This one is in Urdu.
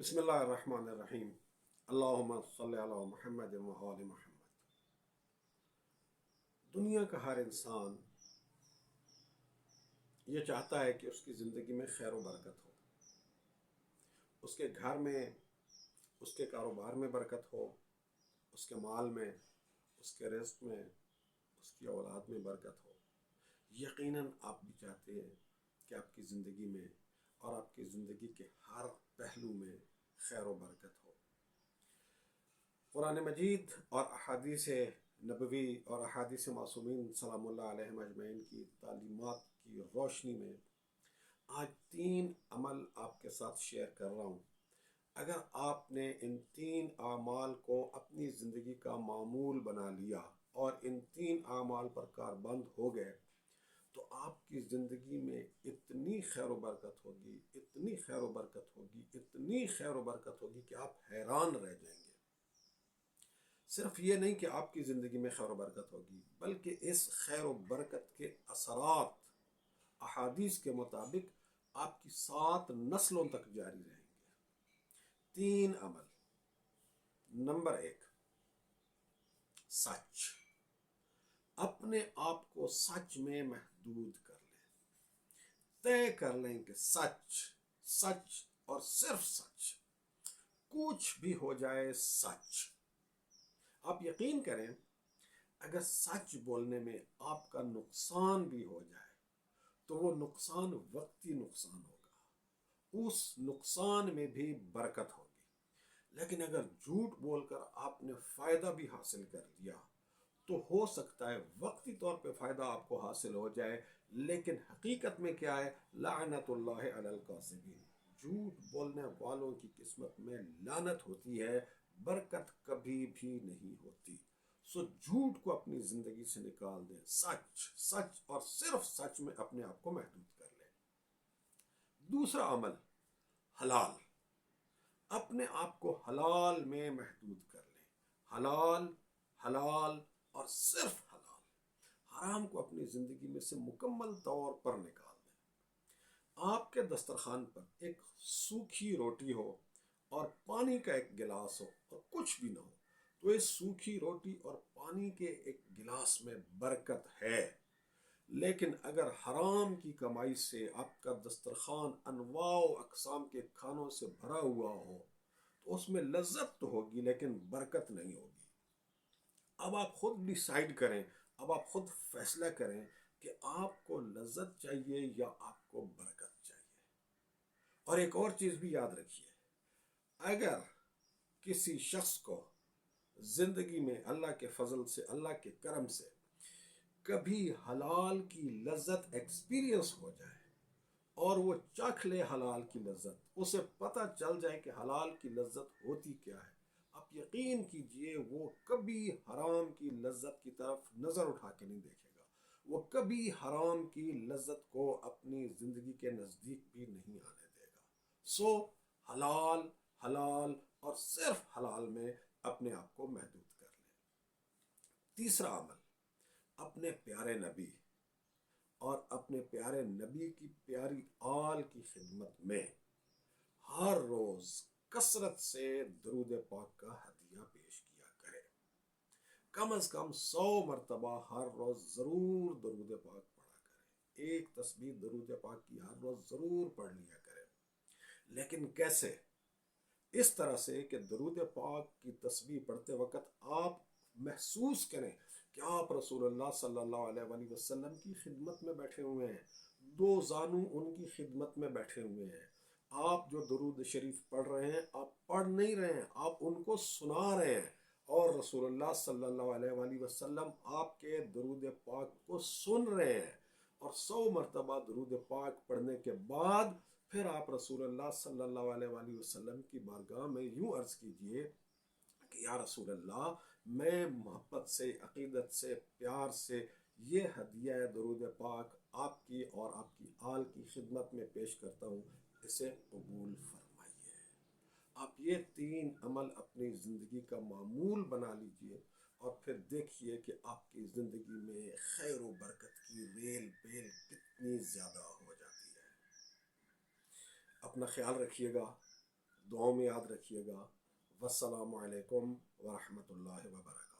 بسم اللہ الرحمن الرحیم۔ اللہم صلی علی محمد و آل محمد۔ دنیا کا ہر انسان یہ چاہتا ہے کہ اس کی زندگی میں خیر و برکت ہو، اس کے گھر میں، اس کے کاروبار میں برکت ہو، اس کے مال میں، اس کے رزق میں، اس کی اولاد میں برکت ہو۔ یقیناً آپ بھی چاہتے ہیں کہ آپ کی زندگی میں اور آپ کی زندگی کے ہر پہلو میں خیر و برکت ہو۔ قرآن مجید اور احادیث نبوی اور احادیث معصومین سلام اللہ علیہم اجمعین کی تعلیمات کی روشنی میں آج 3 عمل آپ کے ساتھ شیئر کر رہا ہوں۔ اگر آپ نے ان 3 اعمال کو اپنی زندگی کا معمول بنا لیا اور ان 3 اعمال پر کاربند ہو گئے تو آپ کی زندگی میں اتنی خیر و برکت ہوگی، اتنی خیر و برکت ہوگی، اتنی خیر و برکت ہوگی کہ آپ حیران رہ جائیں گے۔ صرف یہ نہیں کہ آپ کی زندگی میں خیر و برکت ہوگی، بلکہ اس خیر و برکت کے اثرات احادیث کے مطابق آپ کی 7 نسلوں تک جاری رہیں گے۔ 3 عمل۔ نمبر 1، سچ۔ اپنے آپ کو سچ میں محدود کر لیں، طے کر لیں کہ سچ، سچ اور صرف سچ، کچھ بھی ہو جائے سچ۔ آپ یقین کریں، اگر سچ بولنے میں آپ کا نقصان بھی ہو جائے تو وہ نقصان وقتی نقصان ہوگا، اس نقصان میں بھی برکت ہوگی۔ لیکن اگر جھوٹ بول کر آپ نے فائدہ بھی حاصل کر لیا تو ہو سکتا ہے وقتی طور پہ فائدہ آپ کو حاصل ہو جائے، لیکن حقیقت میں کیا ہے؟ لعنت اللہ علی الکاذبین، جھوٹ بولنے والوں کی قسمت میں لعنت ہوتی ہے، برکت کبھی بھی نہیں ہوتی۔ سو جھوٹ کو اپنی زندگی سے نکال دیں، سچ، سچ اور صرف سچ میں اپنے آپ کو محدود کر لیں۔ دوسرا عمل، حلال۔ اپنے آپ کو حلال میں محدود کر لیں، حلال، حلال اور صرف حلال۔ حرام کو اپنی زندگی میں سے مکمل طور پر نکال دیں۔ آپ کے دسترخوان پر ایک سوکھی روٹی ہو اور پانی کا ایک گلاس ہو اور کچھ بھی نہ ہو تو اس سوکھی روٹی اور پانی کے ایک گلاس میں برکت ہے، لیکن اگر حرام کی کمائی سے آپ کا دسترخوان انواع و اقسام کے کھانوں سے بھرا ہوا ہو تو اس میں لذت تو ہوگی لیکن برکت نہیں ہوگی۔ اب آپ خود ڈیسائیڈ کریں، اب آپ خود فیصلہ کریں کہ آپ کو لذت چاہیے یا آپ کو برکت چاہیے۔ اور ایک اور چیز بھی یاد رکھیے، اگر کسی شخص کو زندگی میں اللہ کے فضل سے، اللہ کے کرم سے کبھی حلال کی لذت ایکسپیرینس ہو جائے اور وہ چکھ لے حلال کی لذت، اسے پتہ چل جائے کہ حلال کی لذت ہوتی کیا ہے، آپ یقین کیجئے وہ کبھی حرام کی لذت کی طرف نظر اٹھا کے نہیں دیکھے گا، وہ کبھی حرام کی لذت کو اپنی زندگی کے نزدیک بھی نہیں آنے دے گا۔ سو حلال، حلال اور صرف حلال میں اپنے آپ کو محدود کر لیں۔ تیسرا عمل، اپنے پیارے نبی اور اپنے پیارے نبی کی پیاری آل کی خدمت میں ہر روز کثرت سے درود پاک کا ہدیہ پیش کیا کرے۔ کم از کم 100 مرتبہ ہر روز ضرور درود پاک پڑھا کرے، ایک تسبیح درود پاک کی ہر روز ضرور پڑھ لیا کرے۔ لیکن کیسے؟ اس طرح سے کہ درود پاک کی تسبیح پڑھتے وقت آپ محسوس کریں کہ آپ رسول اللہ صلی اللہ علیہ وآلہ وسلم کی خدمت میں بیٹھے ہوئے ہیں، 2 زانو ان کی خدمت میں بیٹھے ہوئے ہیں۔ آپ جو درود شریف پڑھ رہے ہیں، آپ پڑھ نہیں رہے ہیں، آپ ان کو سنا رہے ہیں، اور رسول اللہ صلی اللہ علیہ وآلہ وسلم آپ کے درود پاک کو سن رہے ہیں۔ اور 100 مرتبہ درود پاک پڑھنے کے بعد پھر آپ رسول اللہ صلی اللہ علیہ وآلہ وسلم کی بارگاہ میں یوں عرض کیجئے کہ یا رسول اللہ، میں محبت سے، عقیدت سے، پیار سے یہ ہدیہ درود پاک آپ کی اور آپ کی آل کی خدمت میں پیش کرتا ہوں، اسے قبول فرمائیے۔ آپ یہ 3 عمل اپنی زندگی کا معمول بنا لیجئے اور پھر دیکھیے کہ آپ کی زندگی میں خیر و برکت کی ریل بیل کتنی زیادہ ہو جاتی ہے۔ اپنا خیال رکھیے گا۔ دعاؤں میں یاد رکھیے گا۔ والسلام علیکم ورحمۃ اللہ وبرکاتہ۔